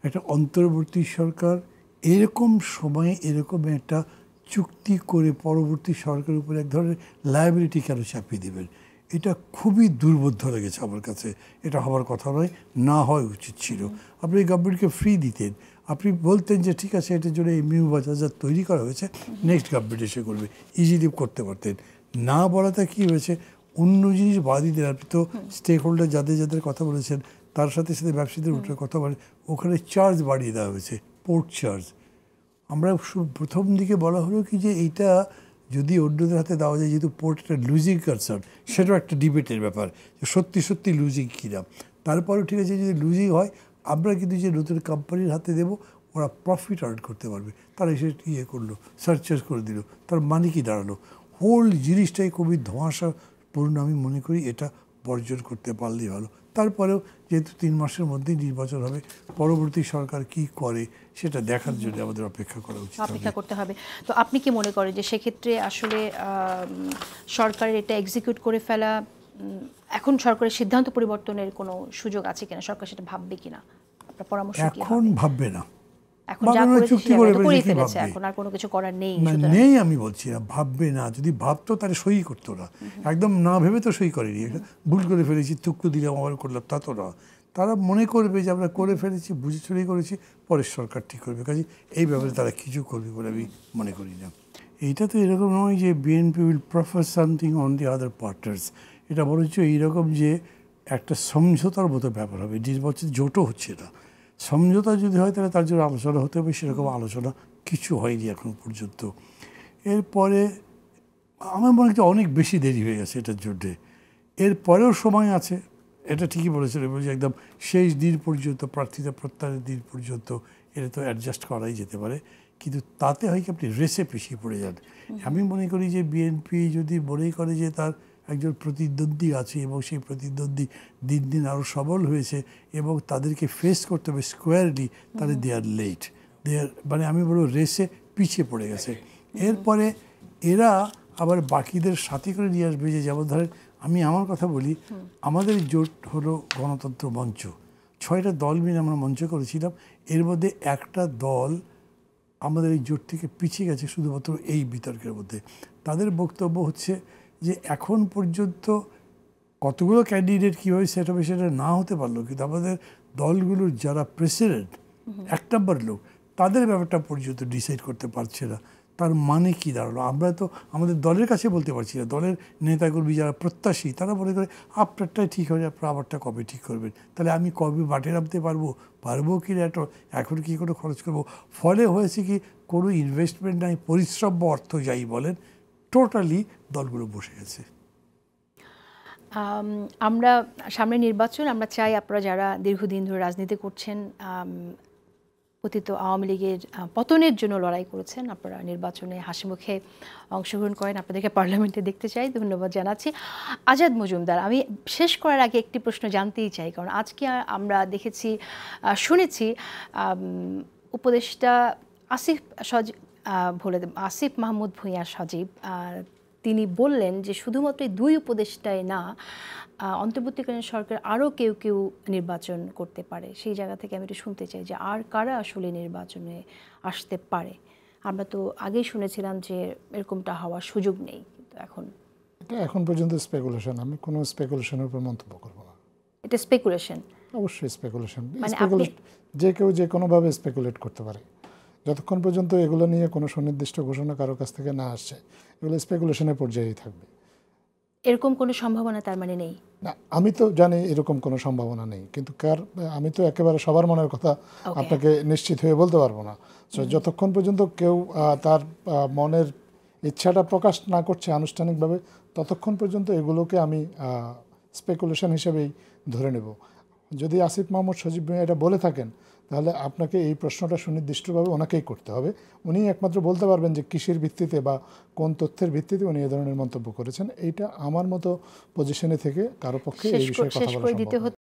একটা অন্তর্বর্তী সরকার এরকম সময়ে এরকম একটা চুক্তি করে পরবর্তী সরকারের উপর এক ধরনের লায়াবিলিটি কেন চাপিয়ে দেবেন, এটা খুবই দুর্বোধ্য লেগেছে আমার কাছে। এটা হওয়ার কথা নয়, না হওয়া উচিত ছিল। আপনি গভর্নমেন্টকে ফ্রি দিতেন, আপনি বলতেন যে ঠিক আছে এটার জন্য এমইউ বাজার তৈরি করা হয়েছে, নেক্সট গভর্নমেন্ট এসে করবে, ইজিলি করতে পারতেন। না বলাতে কী হয়েছে, অন্য জিনিস বাদই দেন। আপনি তো স্টেক হোল্ডার যাদের যাদের কথা বলেছেন তার সাথে সাথে ব্যবসায়ীদের ওঠার কথা বলে, ওখানে চার্জ বাড়িয়ে দেওয়া হয়েছে, পোর্ট চার্জ। আমরা প্রথম দিকে বলা হলো কি যে এইটা যদি অন্যদের হাতে দেওয়া যায়, যেহেতু পোর্ট একটা লুজিং কনসার্ন, সেটাও একটা ডিবেটের ব্যাপার যে সত্যি সত্যি লুজিং কিনা। তারপরেও ঠিক আছে, যদি লুজিং হয় আমরা কিন্তু যে নতুন কোম্পানির হাতে দেবো, ওরা প্রফিট আর্ন করতে পারবে। তারা এসে ইয়ে করলো, সার্চার্জ করে দিল, তার মানে কি দাঁড়ালো? হোল জিনিসটাই খুবই ধোঁয়াশাপূর্ণ। আমি মনে করি এটা বর্জন করতে পারলেই ভালো। তারপরেও যেহেতু 3 মাসের মধ্যেই নির্বাচন হবে, পরবর্তী সরকার কি করে সেটা দেখার জন্য আমাদের অপেক্ষা করা উচিত, অপেক্ষা করতে হবে। তো আপনি কি মনে করেন যে সেক্ষেত্রে আসলে সরকারের এটা এক্সিকিউট করে ফেলা, এখন সরকারের সিদ্ধান্ত পরিবর্তনের কোনো সুযোগ আছে কিনা, সরকার সেটা ভাববে কিনা, আপনার পরামর্শ কি? এখন ভাববে না, এখন যা চুক্তি করে ফেলেছে, এখন আর কোনো কিছু করার নেই। নেই আমি বলছি না, ভাববে না। যদি ভাবতো তাহলে সই করতো না। একদম না ভেবে তো সই করেনি। ভুল করে ফেলেছি, তুক্কু দিলাম, আবার করলাম, তা তো না। তারা মনে করবে যে আমরা করে ফেলেছি, বুঝে চুরি করেছি, পরের সরকার ঠিক করবে। কাজে এই ব্যাপারে তারা কিছু করবে বলে আমি মনে করি না। এইটা তো এরকম নয় যে BNP will prefer something on the other partners. এটা বরঞ্চ এইরকম যে একটা সমঝোতার মতো ব্যাপার হবে। নির্বাচন জোটও হচ্ছে না, সমঝোতা যদি হয় তাহলে তার জন্য আলোচনা হতে হবে। সেরকম আলোচনা কিছু হয়নি এখন পর্যন্ত। এরপরে আমার মনে হয় অনেক বেশি দেরি হয়ে গেছে এটার জন্যে। এরপরেও সময় আছে, এটা ঠিকই বলেছিল যে একদম শেষ দিন পর্যন্ত, প্রার্থীতা প্রত্যাহারের দিন পর্যন্ত এটা তো অ্যাডজাস্ট করাই যেতে পারে। কিন্তু তাতে হয় কি, আপনি রেসে পিছিয়ে পড়ে যান। আমি মনে করি যে বিএনপি যদি মনে করে যে তার একজন প্রতিদ্বন্দ্বী আছে এবং সেই প্রতিদ্বন্দ্বী দিন দিন আরও সবল হয়েছে এবং তাদেরকে ফেস করতে হবে স্কোয়ারলি, তাহলে দে আর লেট, দে আর, মানে আমি বলবো রেসে পিছিয়ে পড়ে গেছে। এরপরে এরা আবার বাকিদের সাথে করে নিয়ে আসবে। যে যেমন ধরেন আমি আমার কথা বলি, আমাদের জোট হলো গণতন্ত্র মঞ্চ, 6টা দল মিলে আমরা মঞ্চ করেছিলাম। এর মধ্যে একটা দল আমাদের এই জোট থেকে পিছিয়ে গেছে শুধুমাত্র এই বিতর্কের মধ্যে। তাদের বক্তব্য হচ্ছে যে এখন পর্যন্ত কতগুলো ক্যান্ডিডেট কীভাবে সেট হবে সেটা না হতে পারলো, কিন্তু আমাদের দলগুলোর যারা প্রেসিডেন্ট 1 নম্বর লোক, তাদের ব্যাপারটা পর্যন্ত ডিসাইড করতে পারছে না। তার মানে কি দাঁড়ালো? আমরা তো আমাদের দলের কাছে বলতে পারছি না। দলের নেতাকর্মী যারা প্রত্যাশী তারা মনে করে আপনারটাই ঠিক হবে, আপনার আমারটা কবে ঠিক করবেন, তাহলে আমি কবে মাঠে নামতে পারবো কি না, এখন কি করে খরচ করবো। ফলে হয়েছে কি, কোনো ইনভেস্টমেন্ট নাই, পরিশ্রম বা অর্থ যাই বলেন, টোটালি দলগুলো বসে গেছে। আমরা সামনে নির্বাচন, আমরা চাই আপনারা যারা দীর্ঘদিন ধরে রাজনীতি করছেন, অতীত আওয়ামী লীগের পতনের জন্য লড়াই করেছেন, আপনারা নির্বাচনে হাসিমুখে অংশগ্রহণ করেন, আপনাদেরকে পার্লামেন্টে দেখতে চাই। ধন্যবাদ জানাচ্ছি। আজাদ মজুমদার, আমি শেষ করার আগে একটি প্রশ্ন জানতেই চাই, কারণ আজকে আমরা দেখেছি, শুনেছি উপদেষ্টা আসিফ মাহমুদ ভূঁইয়া সজীব, তিনি বললেন যে শুধুমাত্র 2 উপদেষ্টায় না, অন্তর্বর্তীকালীন সরকার আরও কেউ কেউ নির্বাচন করতে পারে। সেই জায়গা থেকে আমি একটু শুনতে চাই যে আর কারা আসলে নির্বাচনে আসতে পারে। আমরা তো আগেই শুনেছিলাম যে এরকমটা হওয়ার সুযোগ নেই, কিন্তু এটা এখন পর্যন্ত স্পেকুলেশন। আমি কোনো স্পেকুলেশনের উপর মন্তব্য করব না। এটা স্পেকুলেশন, অবশ্যই স্পেকুলেশন। মানে যে কেউ যে কোনোভাবে স্পেকুলেট করতে পারে। যতক্ষণ পর্যন্ত এগুলো নিয়ে কোনো সুনির্দিষ্ট ঘোষণা কারোর কাছ থেকে না আসছে, এগুলো স্পেকুলেশনের পর্যায়েই থাকবে। এরকম কোনো সম্ভাবনা তার মানে নেই না, আমি তো জানি এরকম কোনো সম্ভাবনা নেই, কিন্তু আমি তো একেবারে সবার মনের কথা আপনাকে নিশ্চিত হয়ে বলতে পারবো না। যতক্ষণ পর্যন্ত কেউ তার মনের ইচ্ছাটা প্রকাশ না করছে আনুষ্ঠানিকভাবে, ততক্ষণ পর্যন্ত এগুলোকে আমি স্পেকুলেশন হিসেবেই ধরে নেব। যদি আসিফ মাহমুদ সজীব ভূঁইয়া এটা বলে থাকেন, তাহলে আপনাকে এই প্রশ্নটা সুনির্দিষ্টভাবে ওনাকেই করতে হবে। উনি একমাত্র বলতে পারবেন যে কিসের ভিত্তিতে বা কোন তথ্যের ভিত্তিতে উনি এই ধরনের মন্তব্য করেছেন। এইটা আমার মতো পজিশনে থেকে কারো পক্ষে এই বিষয়ে কথা বলা সম্ভব নয়।